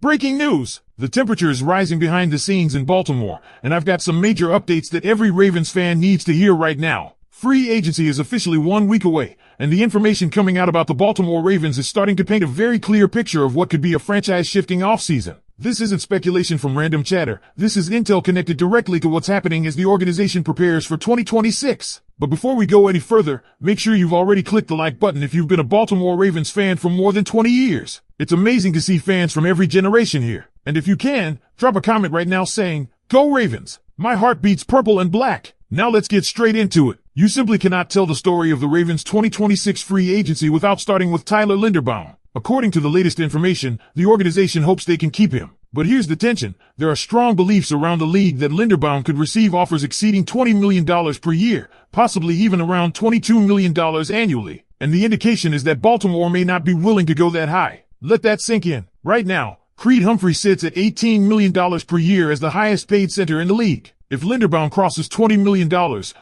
Breaking news! The temperature is rising behind the scenes in Baltimore, and I've got some major updates that every Ravens fan needs to hear right now. Free agency is officially 1 week away, and the information coming out about the Baltimore Ravens is starting to paint a very clear picture of what could be a franchise-shifting offseason. This isn't speculation from random chatter. This is intel connected directly to what's happening as the organization prepares for 2026. But before we go any further, make sure you've already clicked the like button if you've been a Baltimore Ravens fan for more than 20 years. It's amazing to see fans from every generation here. And if you can, drop a comment right now saying, "Go Ravens! My heart beats purple and black." Now let's get straight into it. You simply cannot tell the story of the Ravens' 2026 free agency without starting with Tyler Linderbaum. According to the latest information, the organization hopes they can keep him. But here's the tension. There are strong beliefs around the league that Linderbaum could receive offers exceeding $20 million per year, possibly even around $22 million annually. And the indication is that Baltimore may not be willing to go that high. Let that sink in. Right now, Creed Humphrey sits at $18 million per year as the highest paid center in the league. If Linderbaum crosses $20 million,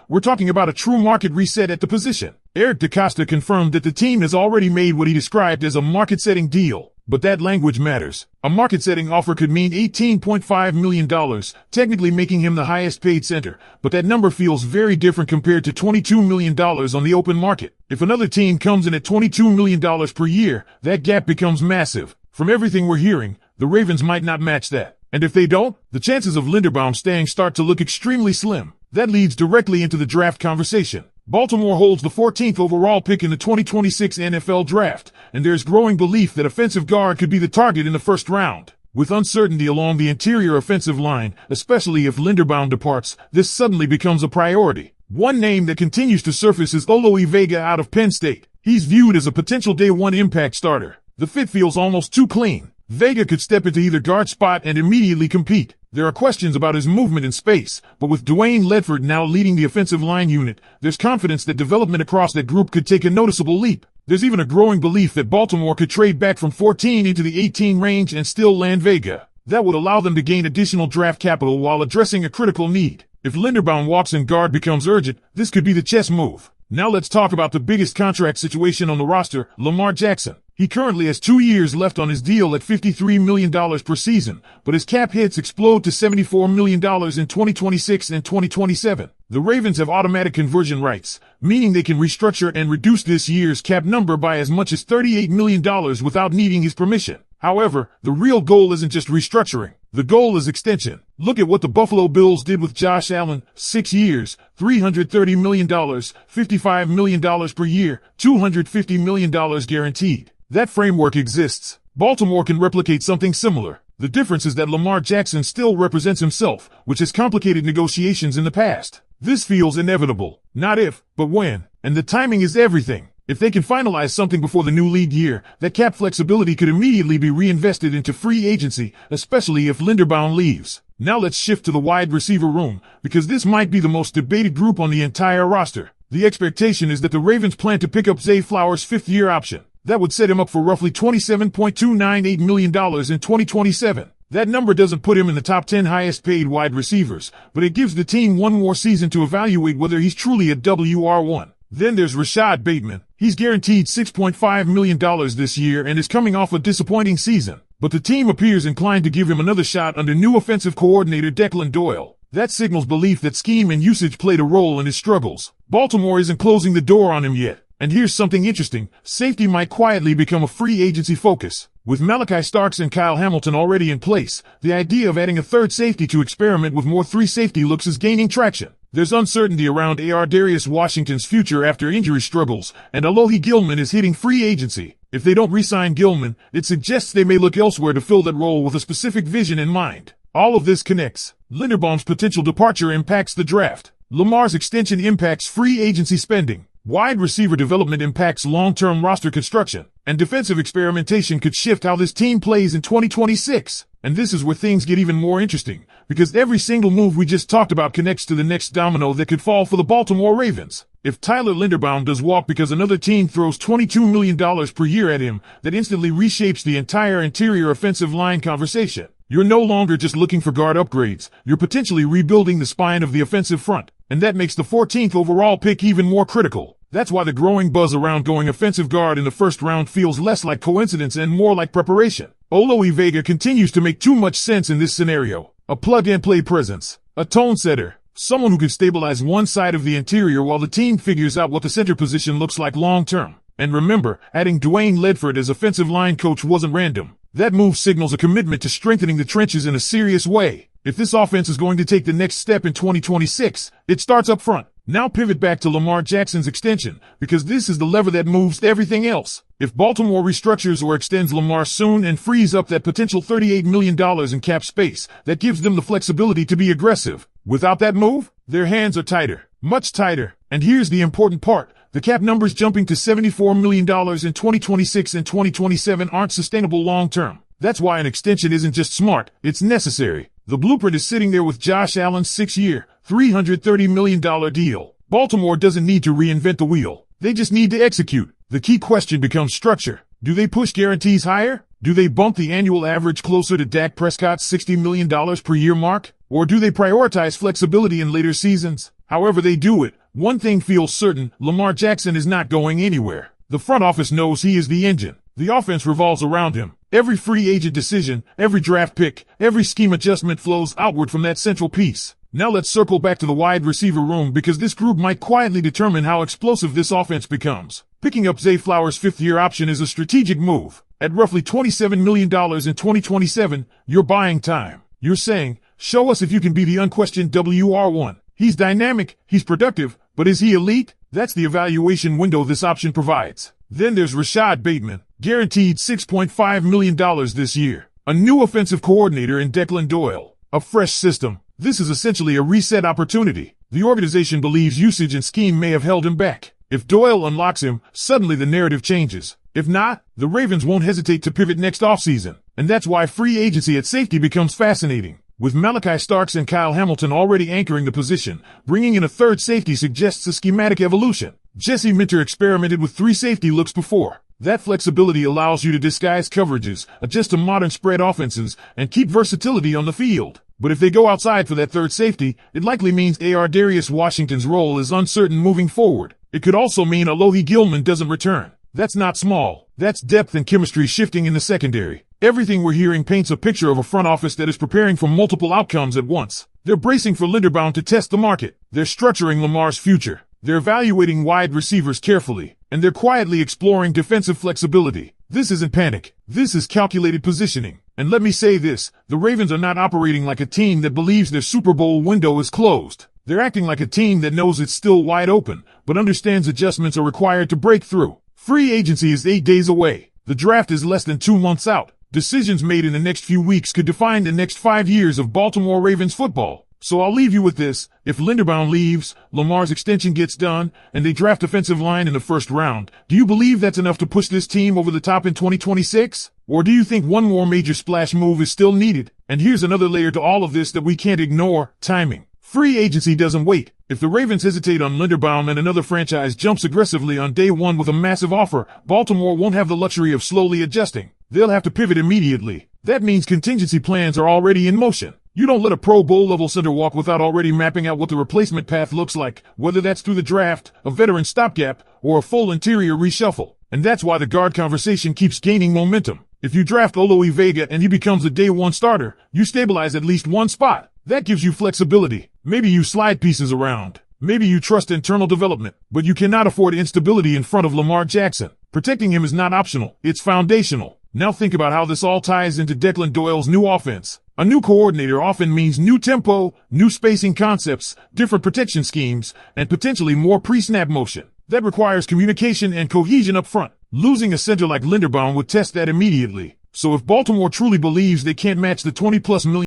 we're talking about a true market reset at the position. Eric DeCosta confirmed that the team has already made what he described as a market-setting deal. But that language matters. A market-setting offer could mean $18.5 million, technically making him the highest paid center, but that number feels very different compared to $22 million on the open market. If another team comes in at $22 million per year, that gap becomes massive. From everything we're hearing, the Ravens might not match that. And if they don't, the chances of Linderbaum staying start to look extremely slim. That leads directly into the draft conversation. Baltimore holds the 14th overall pick in the 2026 NFL Draft, and there's growing belief that offensive guard could be the target in the first round. With uncertainty along the interior offensive line, especially if Linderbaum departs, this suddenly becomes a priority. One name that continues to surface is Alohi Vega out of Penn State. He's viewed as a potential day-one impact starter. The fit feels almost too clean. Vega could step into either guard spot and immediately compete. There are questions about his movement in space, but with Dwayne Ledford now leading the offensive line unit, there's confidence that development across that group could take a noticeable leap. There's even a growing belief that Baltimore could trade back from 14 into the 18 range and still land Vega. That would allow them to gain additional draft capital while addressing a critical need. If Linderbaum walks and guard becomes urgent, this could be the chess move. Now let's talk about the biggest contract situation on the roster, Lamar Jackson. He currently has 2 years left on his deal at $53 million per season, but his cap hits explode to $74 million in 2026 and 2027. The Ravens have automatic conversion rights, meaning they can restructure and reduce this year's cap number by as much as $38 million without needing his permission. However, the real goal isn't just restructuring. The goal is extension. Look at what the Buffalo Bills did with Josh Allen. 6 years, $330 million, $55 million per year, $250 million guaranteed. That framework exists. Baltimore can replicate something similar. The difference is that Lamar Jackson still represents himself, which has complicated negotiations in the past. This feels inevitable. Not if, but when. And the timing is everything. If they can finalize something before the new league year, that cap flexibility could immediately be reinvested into free agency, especially if Linderbaum leaves. Now let's shift to the wide receiver room, because this might be the most debated group on the entire roster. The expectation is that the Ravens plan to pick up Zay Flowers' fifth-year option. That would set him up for roughly $27.298 million in 2027. That number doesn't put him in the top 10 highest paid wide receivers, but it gives the team one more season to evaluate whether he's truly a WR1. Then there's Rashad Bateman. He's guaranteed $6.5 million this year and is coming off a disappointing season. But the team appears inclined to give him another shot under new offensive coordinator Declan Doyle. That signals belief that scheme and usage played a role in his struggles. Baltimore isn't closing the door on him yet. And here's something interesting. Safety might quietly become a free agency focus. With Malachi Starks and Kyle Hamilton already in place, the idea of adding a third safety to experiment with more 3 safety looks is gaining traction. There's uncertainty around Darius Washington's future after injury struggles, and Alohi Gilman is hitting free agency. If they don't re-sign Gilman, it suggests they may look elsewhere to fill that role with a specific vision in mind. All of this connects. Linderbaum's potential departure impacts the draft. Lamar's extension impacts free agency spending. Wide receiver development impacts long-term roster construction, and defensive experimentation could shift how this team plays in 2026. And this is where things get even more interesting, because every single move we just talked about connects to the next domino that could fall for the Baltimore Ravens. If Tyler Linderbaum does walk because another team throws $22 million per year at him, that instantly reshapes the entire interior offensive line conversation. You're no longer just looking for guard upgrades, you're potentially rebuilding the spine of the offensive front. And that makes the 14th overall pick even more critical. That's why the growing buzz around going offensive guard in the first round feels less like coincidence and more like preparation. Alohi Vega continues to make too much sense in this scenario. A plug-and-play presence, a tone setter, someone who can stabilize one side of the interior while the team figures out what the center position looks like long-term. And remember, adding Dwayne Ledford as offensive line coach wasn't random. That move signals a commitment to strengthening the trenches in a serious way. If this offense is going to take the next step in 2026, it starts up front. Now pivot back to Lamar Jackson's extension, because this is the lever that moves everything else. If Baltimore restructures or extends Lamar soon and frees up that potential $38 million in cap space, that gives them the flexibility to be aggressive. Without that move, their hands are tighter, much tighter. And here's the important part. The cap numbers jumping to $74 million in 2026 and 2027 aren't sustainable long-term. That's why an extension isn't just smart, it's necessary. The blueprint is sitting there with Josh Allen's 6-year, $330 million deal. Baltimore doesn't need to reinvent the wheel. They just need to execute. The key question becomes structure. Do they push guarantees higher? Do they bump the annual average closer to Dak Prescott's $60 million per year mark? Or do they prioritize flexibility in later seasons? However they do it, one thing feels certain, Lamar Jackson is not going anywhere. The front office knows he is the engine. The offense revolves around him. Every free agent decision, every draft pick, every scheme adjustment flows outward from that central piece. Now let's circle back to the wide receiver room because this group might quietly determine how explosive this offense becomes. Picking up Zay Flowers' fifth-year option is a strategic move. At roughly $27 million in 2027, you're buying time. You're saying, show us if you can be the unquestioned WR1. He's dynamic, he's productive, but is he elite? That's the evaluation window this option provides. Then there's Rashad Bateman, guaranteed $6.5 million this year. A new offensive coordinator in Declan Doyle. A fresh system. This is essentially a reset opportunity. The organization believes usage and scheme may have held him back. If Doyle unlocks him, suddenly the narrative changes. If not, the Ravens won't hesitate to pivot next offseason. And that's why free agency at safety becomes fascinating. With Malachi Starks and Kyle Hamilton already anchoring the position, bringing in a third safety suggests a schematic evolution. Jesse Minter experimented with 3 safety looks before. That flexibility allows you to disguise coverages, adjust to modern spread offenses, and keep versatility on the field. But if they go outside for that third safety, it likely means Darius Washington's role is uncertain moving forward. It could also mean Alohi Gilman doesn't return. That's not small. That's depth and chemistry shifting in the secondary. Everything we're hearing paints a picture of a front office that is preparing for multiple outcomes at once. They're bracing for Linderbaum to test the market. They're structuring Lamar's future. They're evaluating wide receivers carefully. And they're quietly exploring defensive flexibility. This isn't panic. This is calculated positioning. And let me say this, the Ravens are not operating like a team that believes their Super Bowl window is closed. They're acting like a team that knows it's still wide open, but understands adjustments are required to break through. Free agency is 8 days away. The draft is less than 2 months out. Decisions made in the next few weeks could define the next 5 years of Baltimore Ravens football. So I'll leave you with this. If Linderbaum leaves, Lamar's extension gets done, and they draft offensive line in the first round, do you believe that's enough to push this team over the top in 2026? Or do you think one more major splash move is still needed? And here's another layer to all of this that we can't ignore, timing. Free agency doesn't wait. If the Ravens hesitate on Linderbaum and another franchise jumps aggressively on day one with a massive offer, Baltimore won't have the luxury of slowly adjusting. They'll have to pivot immediately. That means contingency plans are already in motion. You don't let a Pro Bowl level center walk without already mapping out what the replacement path looks like, whether that's through the draft, a veteran stopgap, or a full interior reshuffle. And that's why the guard conversation keeps gaining momentum. If you draft Alohi Vega and he becomes a day one starter, you stabilize at least one spot. That gives you flexibility. Maybe you slide pieces around. Maybe you trust internal development, but you cannot afford instability in front of Lamar Jackson. Protecting him is not optional, it's foundational. Now think about how this all ties into Declan Doyle's new offense. A new coordinator often means new tempo, new spacing concepts, different protection schemes, and potentially more pre-snap motion. That requires communication and cohesion up front. Losing a center like Linderbaum would test that immediately. So if Baltimore truly believes they can't match the $20+ million